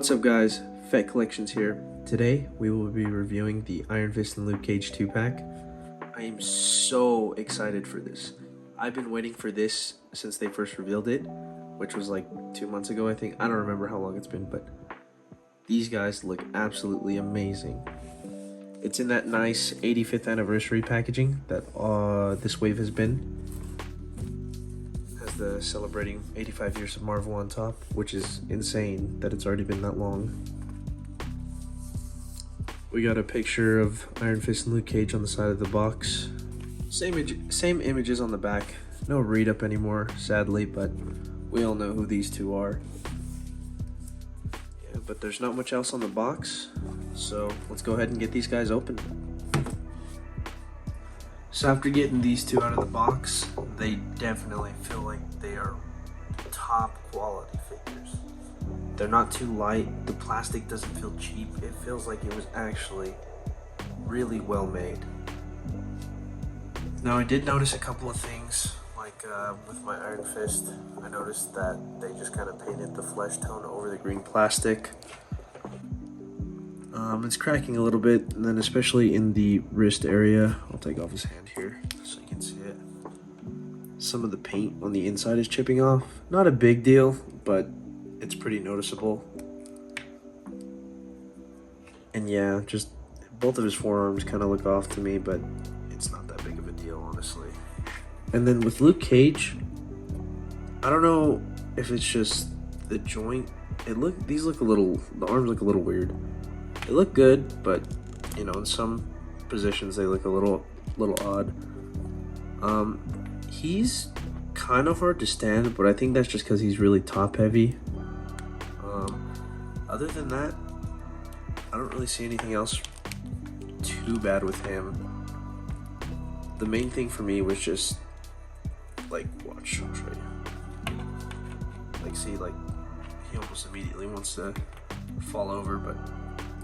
What's up guys, Fet Collections here. Today we will be reviewing the Iron Fist and Luke Cage 2-pack. I am so excited for this. I've been waiting for this since they first revealed it, which was like 2 months ago I think. I don't remember how long it's been, but these guys look absolutely amazing. It's in that nice 85th anniversary packaging that this wave has been. Has the celebrating 85 years of Marvel on top, which is insane that it's already been that long. We got a picture of Iron Fist and Luke Cage on the side of the box. Same images on the back. No read up anymore, sadly, but we all know who these two are. Yeah, but there's not much else on the box, so let's go ahead and get these guys open. So after getting these two out of the box, they definitely feel like they are top quality figures. They're not too light, the plastic doesn't feel cheap, it feels like it was actually really well made. Now I did notice a couple of things, like with my Iron Fist, I noticed that they just kind of painted the flesh tone over the green plastic. It's cracking a little bit, and then especially in the wrist area. I'll take off his hand here so you can see it. Some of the paint on the inside is chipping off. Not a big deal, but it's pretty noticeable. And yeah, just both of his forearms kind of look off to me, but it's not that big of a deal, honestly. And then with Luke Cage, I don't know if it's just the joint. These look a little, the arms look a little weird. They look good, but you know, in some positions they look a little odd. He's kind of hard to stand, but I think that's just because he's really top heavy. Other than that, I don't really see anything else too bad with him. The main thing for me was just like, watch, I'll show you. Like, see, like he almost immediately wants to fall over, but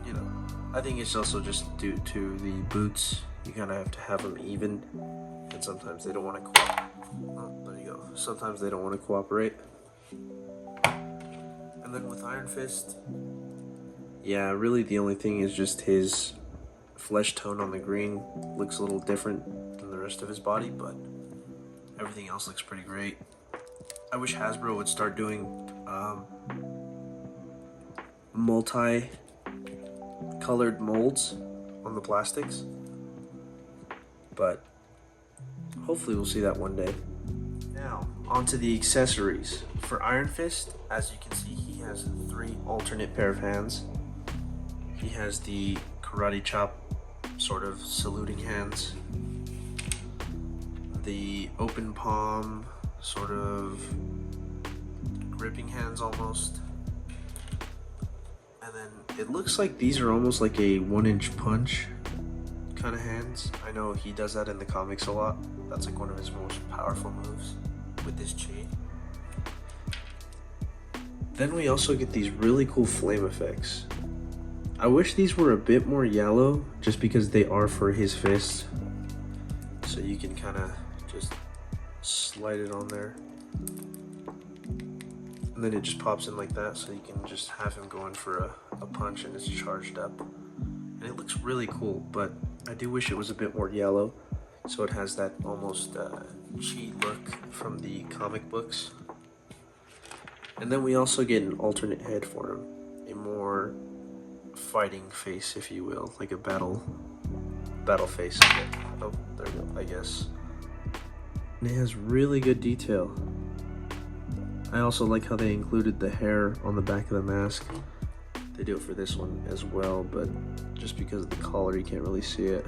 you know, I think it's also just due to the boots. You kind of have to have them even, and sometimes they don't want to cooperate. Oh, there you go. Sometimes they don't want to cooperate. And then with Iron Fist, yeah, really the only thing is just his flesh tone on the green looks a little different than the rest of his body, but everything else looks pretty great. I wish Hasbro would start doing multi-colored molds on the plastics, but hopefully we'll see that one day. Now onto the accessories. For Iron Fist, as you can see, he has 3 alternate pair of hands. He has the karate chop sort of saluting hands, the open palm sort of gripping hands almost, and then it looks like these are almost like a 1-inch punch kind of hands. I know he does that in the comics a lot. That's like one of his most powerful moves with this chi. Then we also get these really cool flame effects. I wish these were a bit more yellow, just because they are for his fist. So you can kind of just slide it on there, and then it just pops in like that, so you can just have him going for a punch and it's charged up. And it looks really cool, but I do wish it was a bit more yellow, so it has that almost chi look from the comic books. And then we also get an alternate head for him, a more fighting face, if you will, like a battle face. Oh, there we go, I guess. And it has really good detail. I also like how they included the hair on the back of the mask. They do it for this one as well, but just because of the collar you can't really see it.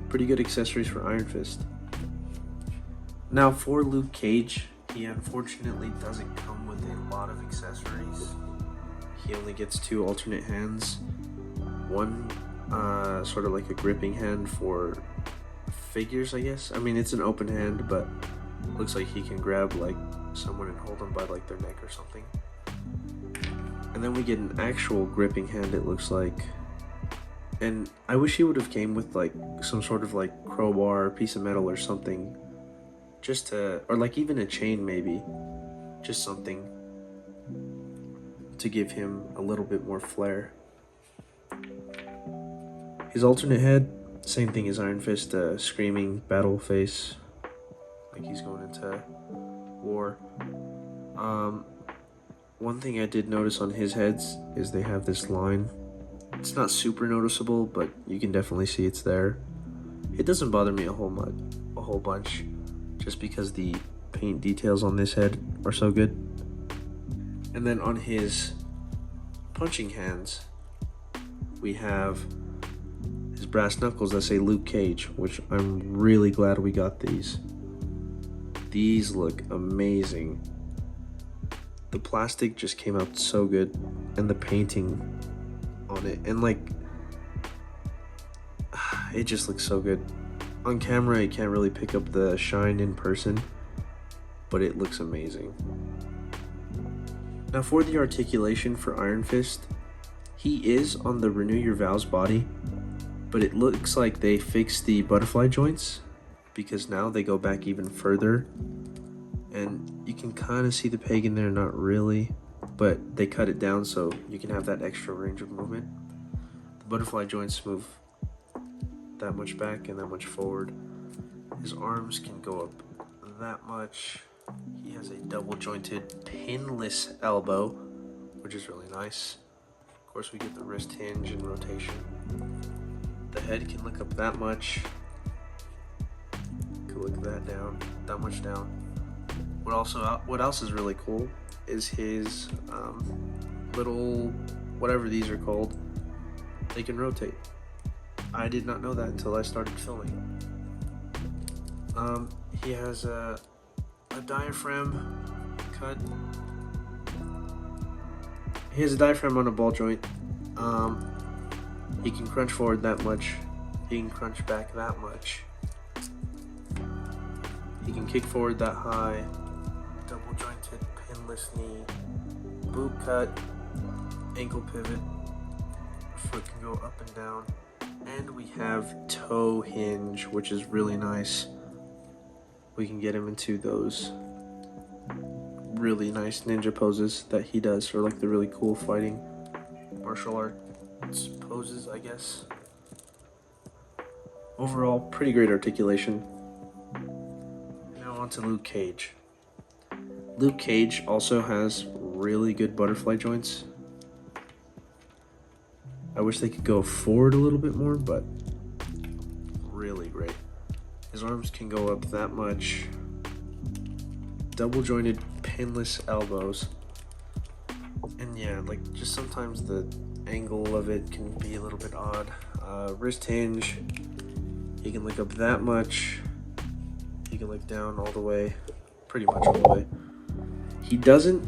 Pretty good accessories for Iron Fist. Now for Luke Cage, he unfortunately doesn't come with a lot of accessories. He only gets 2 alternate hands. One sort of like a gripping hand for figures, I guess. I mean, it's an open hand, but looks like he can grab like someone and hold them by like their neck or something. And then we get an actual gripping hand, it looks like. And I wish he would have came with like some sort of like crowbar, piece of metal or something, just to, or like even a chain maybe, just something. to give him a little bit more flair. His alternate head, same thing as Iron Fist, screaming battle face, like he's going into war. One thing I did notice on his heads is they have this line. It's not super noticeable, but you can definitely see it's there. It doesn't bother me a whole bunch, just because the paint details on this head are so good. And then on his punching hands, we have his brass knuckles that say Luke Cage, which I'm really glad we got these. These look amazing. The plastic just came out so good, and the painting on it, and like, it just looks so good. On camera, you can't really pick up the shine in person, but it looks amazing. Now for the articulation for Iron Fist, he is on the Renew Your Vows body, but it looks like they fixed the butterfly joints, because now they go back even further, and you can kind of see the peg in there, not really, but they cut it down so you can have that extra range of movement. The butterfly joints move that much back and that much forward. His arms can go up that much. He has a double jointed pinless elbow, which is really nice. Of course, we get the wrist hinge and rotation. The head can look up that much. Could look that much down. What else is really cool is his little, whatever these are called, they can rotate. I did not know that until I started filming. He has a diaphragm cut. He has a diaphragm on a ball joint. He can crunch forward that much. He can crunch back that much. He can kick forward that high. Double jointed pinless knee. Boot cut. Ankle pivot. Foot can go up and down. And we have toe hinge, which is really nice. We can get him into those really nice ninja poses that he does, or like the really cool fighting martial arts poses, I guess. Overall, pretty great articulation. Now on to Luke Cage. Luke Cage also has really good butterfly joints. I wish they could go forward a little bit more, but really great. His arms can go up that much. Double jointed pinless elbows. And yeah, like just sometimes the angle of it can be a little bit odd. Wrist hinge. He can look up that much. He can look down all the way. Pretty much all the way.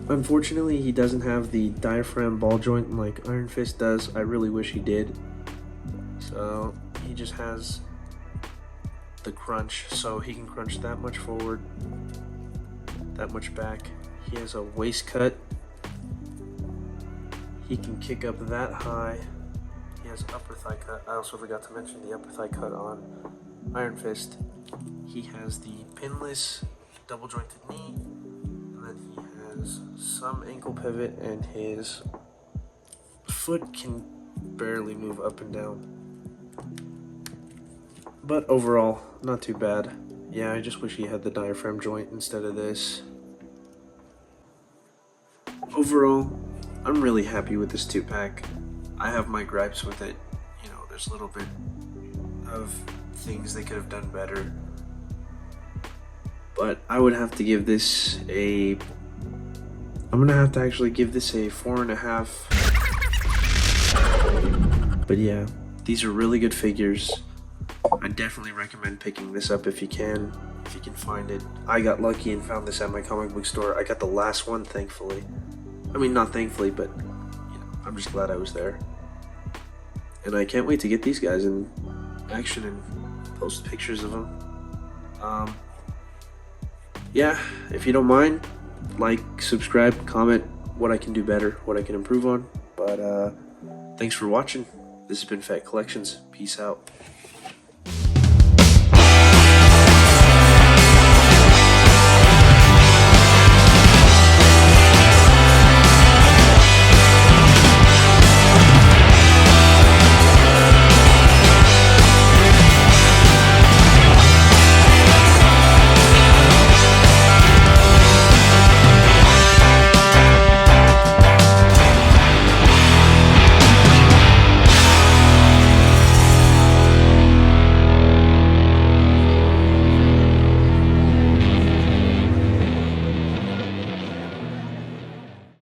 Unfortunately, he doesn't have the diaphragm ball joint like Iron Fist does. I really wish he did. So he just has the crunch, so he can crunch that much forward, that much back. He has a waist cut. He can kick up that high. He has upper thigh cut. I also forgot to mention the upper thigh cut on Iron Fist. He has the pinless double jointed knee. He has some ankle pivot, and his foot can barely move up and down. But overall, not too bad. Yeah, I just wish he had the diaphragm joint instead of this. Overall, I'm really happy with this 2-pack. I have my gripes with it. You know, there's a little bit of things they could have done better. But I would have to give this I'm gonna have to actually give this a 4.5. But yeah, these are really good figures. I definitely recommend picking this up if you can find it. I got lucky and found this at my comic book store. I got the last one, thankfully. I mean, not thankfully, but you know, I'm just glad I was there. And I can't wait to get these guys in action and post pictures of them. Yeah, if you don't mind, like, subscribe, comment what I can do better, what I can improve on. But thanks for watching. This has been Fat Collections. Peace out.